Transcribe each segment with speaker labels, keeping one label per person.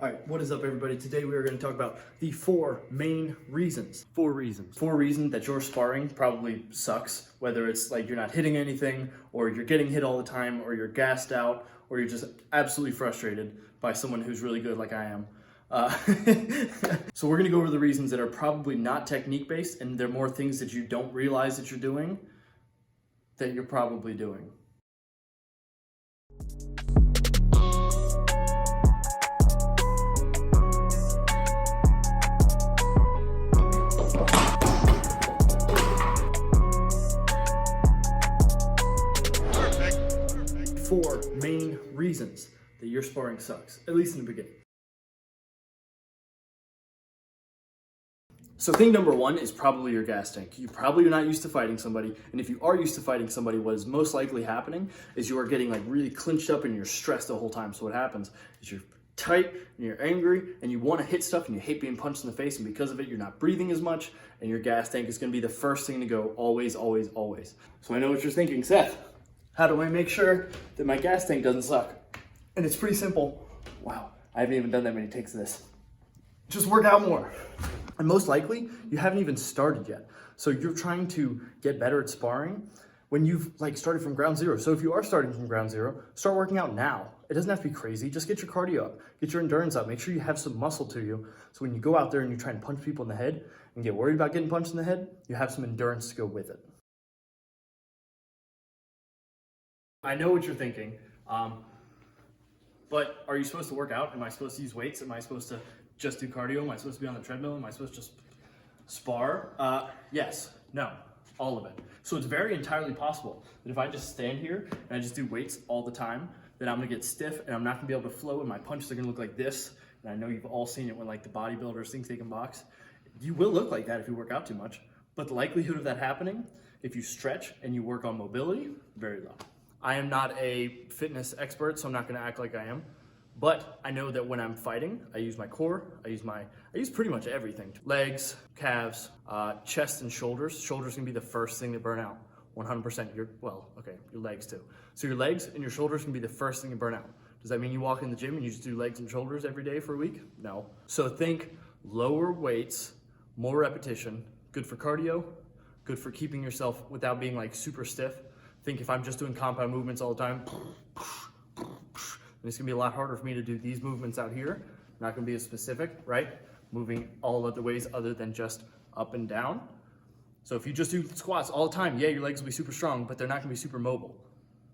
Speaker 1: All right, what is up, everybody? Today we are going to talk about the four main reasons. Four reasons that your sparring probably sucks, whether it's like you're not hitting anything, or you're getting hit all the time, or you're gassed out, or you're just absolutely frustrated by someone who's really good like I am. So we're going to go over the reasons that are probably not technique-based, and they're more things that you don't realize that you're doing that you're probably doing. Four main reasons that your sparring sucks, at least in the beginning. So thing number one is probably your gas tank. You probably are not used to fighting somebody, and if you are used to fighting somebody, what is most likely happening is you are getting like really clinched up and you're stressed the whole time. So what happens is you're tight and you're angry and you want to hit stuff and you hate being punched in the face, and because of it you're not breathing as much, and your gas tank is going to be the first thing to go, always, always, always. So I know what you're thinking, Seth. How do I make sure that my gas tank doesn't suck? And it's pretty simple. Wow, I haven't even done that many takes of this. Just work out more. And most likely, you haven't even started yet. So you're trying to get better at sparring when you've like started from ground zero. So if you are starting from ground zero, start working out now. It doesn't have to be crazy. Just get your cardio up, get your endurance up. Make sure you have some muscle to you. So when you go out there and you try and punch people in the head and get worried about getting punched in the head, you have some endurance to go with it. I know what you're thinking, but are you supposed to work out? Am I supposed to use weights? Am I supposed to just do cardio? Am I supposed to be on the treadmill? Am I supposed to just spar? Yes, no, all of it. So it's very entirely possible that if I just stand here and I just do weights all the time, then I'm gonna get stiff and I'm not gonna be able to flow, and my punches are gonna look like this. And I know you've all seen it when like the bodybuilders think they can box. You will look like that if you work out too much, but the likelihood of that happening, if you stretch and you work on mobility, very low. I am not a fitness expert, so I'm not gonna act like I am. But I know that when I'm fighting, I use my core, I use pretty much everything. Legs, calves, chest and shoulders. Shoulders can be the first thing to burn out, 100%. Your legs too. So your legs and your shoulders can be the first thing to burn out. Does that mean you walk in the gym and you just do legs and shoulders every day for a week? No. So think lower weights, more repetition, good for cardio, good for keeping yourself without being like super stiff. Think if I'm just doing compound movements all the time, it's gonna be a lot harder for me to do these movements out here. Not gonna be as specific, right? Moving all other ways other than just up and down. So if you just do squats all the time, yeah, your legs will be super strong, but they're not gonna be super mobile.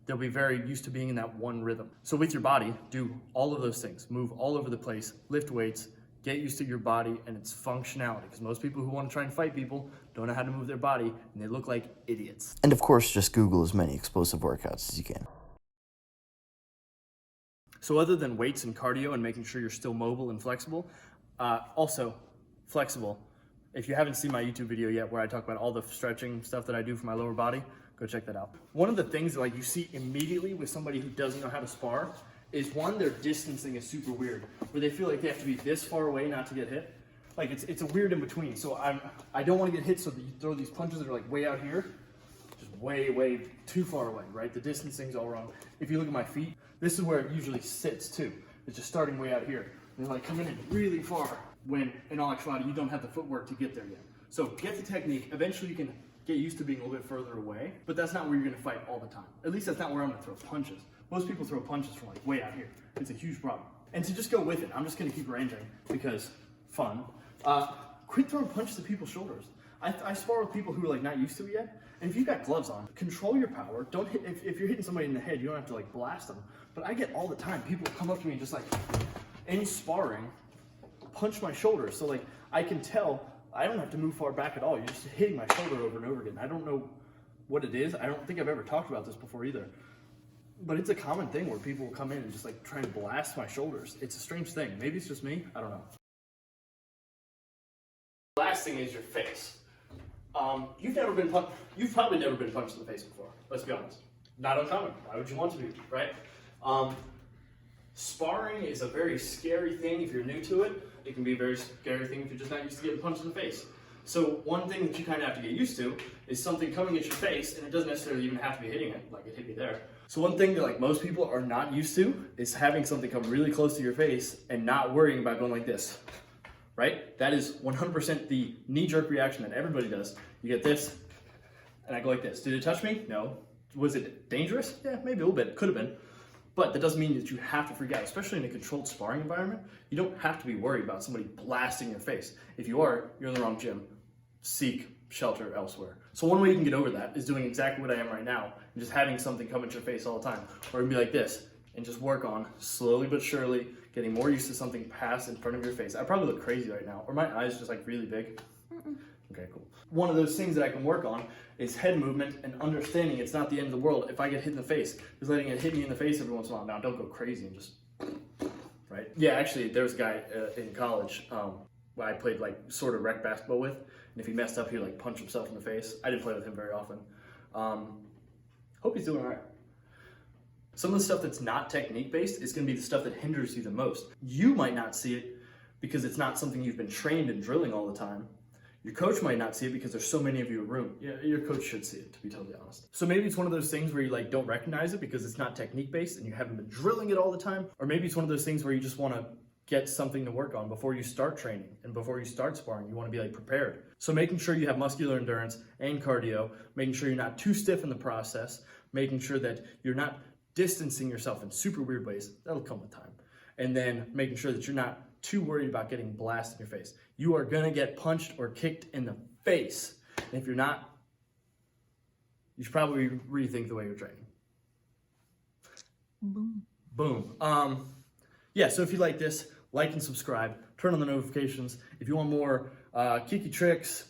Speaker 1: They'll be very used to being in that one rhythm. So with your body, do all of those things. Move all over the place, lift weights, get used to your body and its functionality, because most people who want to try and fight people don't know how to move their body, and they look like idiots.
Speaker 2: And of course, just Google as many explosive workouts as you can.
Speaker 1: So other than weights and cardio and making sure you're still mobile and flexible, also flexible. If you haven't seen my YouTube video yet where I talk about all the stretching stuff that I do for my lower body, go check that out. One of the things that like you see immediately with somebody who doesn't know how to spar is one, their distancing is super weird, where they feel like they have to be this far away not to get hit. Like it's a weird in between. So I don't want to get hit, so that you throw these punches that are like way out here, just way, way too far away, right? The distancing's all wrong. If you look at my feet, this is where it usually sits too. It's just starting way out here. And like coming in really far when in all actuality, you don't have the footwork to get there yet. So get the technique. Eventually you can get used to being a little bit further away, but that's not where you're gonna fight all the time. At least that's not where I'm gonna throw punches. Most people throw punches from like way out here. It's a huge problem. And to just go with it, I'm just gonna keep ranging because fun. Quit throwing punches at people's shoulders. I spar with people who are like not used to it yet. And if you've got gloves on, control your power. Don't hit, if you're hitting somebody in the head, you don't have to like blast them. But I get all the time, people come up to me and just like, in sparring, punch my shoulder. So like, I can tell, I don't have to move far back at all. You're just hitting my shoulder over and over again. I don't know what it is. I don't think I've ever talked about this before either. But it's a common thing where people will come in and just like try and blast my shoulders. It's a strange thing. Maybe it's just me. I don't know. Last thing is your face. You've probably never been punched in the face before. Let's be honest. Not uncommon. Why would you want to be, right? Sparring is a very scary thing if you're new to it. It can be a very scary thing if you're just not used to getting punched in the face. So one thing that you kind of have to get used to is something coming at your face, and it doesn't necessarily even have to be hitting it, like it hit me there. So one thing that like most people are not used to is having something come really close to your face and not worrying about going like this, right? That is 100% the knee-jerk reaction that everybody does. You get this, and I go like this. Did it touch me? No. Was it dangerous? Yeah, maybe a little bit. Could have been. But that doesn't mean that you have to freak out, especially in a controlled sparring environment. You don't have to be worried about somebody blasting your face. If you are, you're in the wrong gym. Seek shelter elsewhere. So one way you can get over that is doing exactly what I am right now and just having something come at your face all the time. Or it'd be like this and just work on slowly but surely getting more used to something pass in front of your face. I probably look crazy right now, or my eyes just like really big. Okay, cool. One of those things that I can work on is head movement and understanding it's not the end of the world. If I get hit in the face, just letting it hit me in the face every once in a while. Now, don't go crazy and just, right? Yeah, actually, there was a guy in college I played like sort of rec basketball with, and if he messed up, he'd like punch himself in the face. I didn't play with him very often. Hope he's doing all right. Some of the stuff that's not technique based is going to be the stuff that hinders you the most. You might not see it because it's not something you've been trained in drilling all the time. Your coach might not see it because there's so many of you in a room. Yeah, your coach should see it, to be totally honest. So maybe it's one of those things where you like don't recognize it because it's not technique based and you haven't been drilling it all the time. Or maybe it's one of those things where you just want to get something to work on before you start training and before you start sparring. You want to be like prepared. So making sure you have muscular endurance and cardio, making sure you're not too stiff in the process, making sure that you're not distancing yourself in super weird ways. That'll come with time. And then making sure that you're not too worried about getting blasted in your face. You are gonna get punched or kicked in the face. And if you're not, you should probably rethink the way you're training.
Speaker 3: Boom.
Speaker 1: Boom. Yeah, so if you like this, like and subscribe, turn on the notifications. If you want more kiki tricks,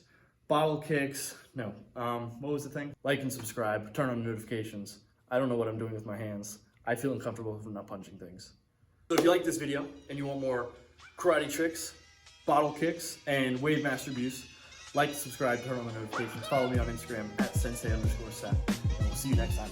Speaker 1: bottle kicks, no, what was the thing? Like and subscribe, turn on the notifications. I don't know what I'm doing with my hands. I feel uncomfortable if I'm not punching things. So if you like this video and you want more karate tricks, bottle kicks, and wave master abuse, like, subscribe, turn on the notifications, follow me on Instagram @sensei_sat, and we'll see you next time.